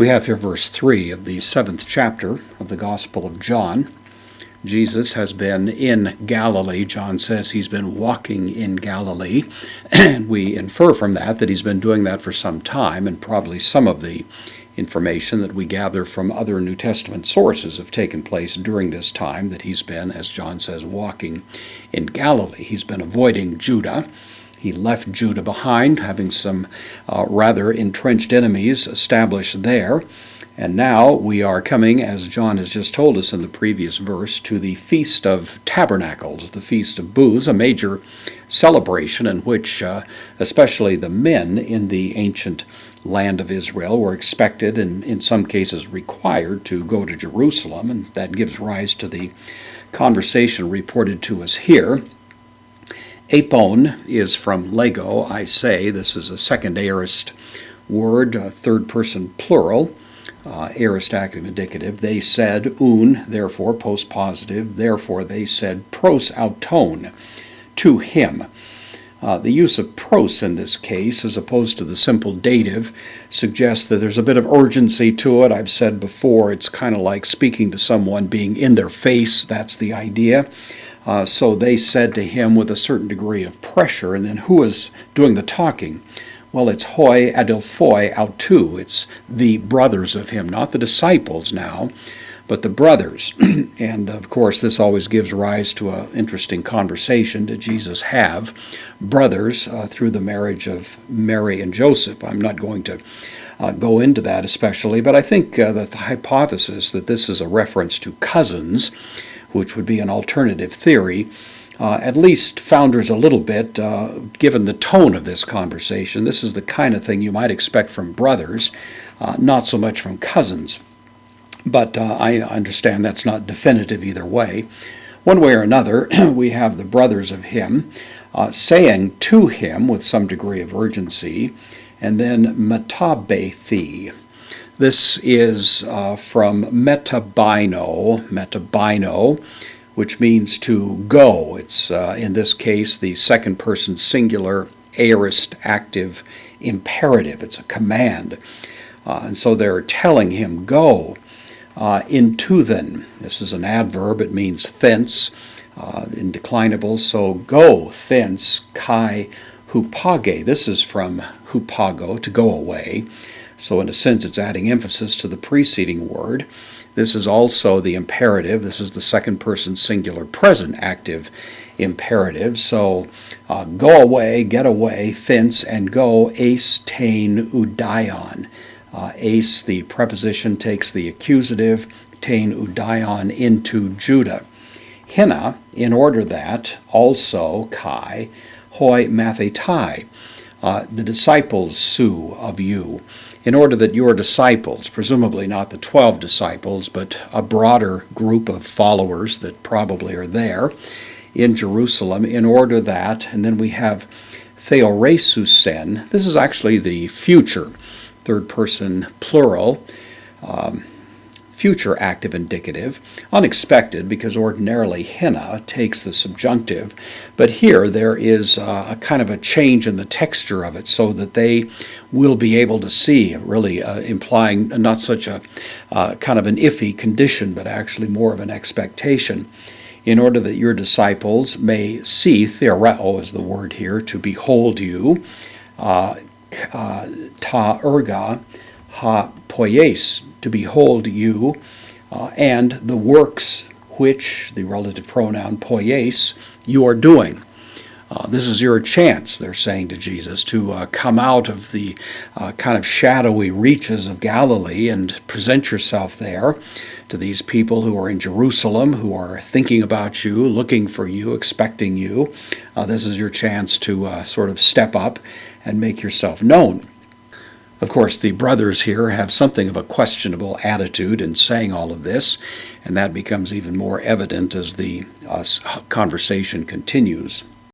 We have here verse 3 of the 7th chapter of the Gospel of John. Jesus has been in Galilee. John says he's been walking in Galilee, and we infer from that he's been doing that for some time, and probably some of the information that we gather from other New Testament sources have taken place during this time that he's been, as John says, walking in Galilee. He's been avoiding Judah. He left Judah behind, having some rather entrenched enemies established there. And now we are coming, as John has just told us in the previous verse, to the Feast of Tabernacles, the Feast of Booths, a major celebration in which especially the men in the ancient land of Israel were expected and in some cases required to go to Jerusalem, and that gives rise to the conversation reported to us here. Apon is from Lego, I say. This is a second aorist word, third person plural, aorist active indicative. They said, un, therefore, postpositive, therefore they said, pros auton, to him. The use of pros in this case, as opposed to the simple dative, suggests that there's a bit of urgency to it. I've said before, it's kind of like speaking to someone being in their face. That's the idea. So they said to him with a certain degree of pressure, and then who is doing the talking? Well, it's hoi adelphoi autou. It's the brothers of him, not the disciples now, but the brothers. And of course, this always gives rise to an interesting conversation. Did Jesus have brothers through the marriage of Mary and Joseph? I'm not going to go into that especially, but I think that the hypothesis that this is a reference to cousins, which would be an alternative theory, at least founders a little bit, given the tone of this conversation. This is the kind of thing you might expect from brothers, not so much from cousins. But I understand that's not definitive either way. One way or another, we have the brothers of him saying to him with some degree of urgency, and then metabethi. This is from metabino, which means to go. It's, in this case, the second person singular aorist active imperative. It's a command. And so they're telling him, go into then. This is an adverb. It means thence, indeclinable. So go thence, kai hupage. This is from hupago, to go away. So in a sense, it's adding emphasis to the preceding word. This is also the imperative. This is the second person singular present active imperative. So go away, get away, thence, and go, eis tein udaion. Eis, the preposition, takes the accusative, tein udaion, into Judah. Hina, in order that, also, kai, hoi mathetai, the disciples sue of you, in order that your disciples, presumably not the 12 disciples, but a broader group of followers that probably are there in Jerusalem, in order that, and then we have theoresusen. This is actually the future, third person plural, future active indicative, unexpected because ordinarily hina takes the subjunctive, but here there is a kind of a change in the texture of it so that they will be able to see, really implying not such a kind of an iffy condition, but actually more of an expectation, in order that your disciples may see, theoreo is the word here, to behold you, ta erga ha poies, to behold you, and the works which, the relative pronoun poies, you are doing. This is your chance, they're saying to Jesus, to come out of the kind of shadowy reaches of Galilee and present yourself there to these people who are in Jerusalem, who are thinking about you, looking for you, expecting you. This is your chance to sort of step up and make yourself known. Of course, the brothers here have something of a questionable attitude in saying all of this, and that becomes even more evident as the conversation continues.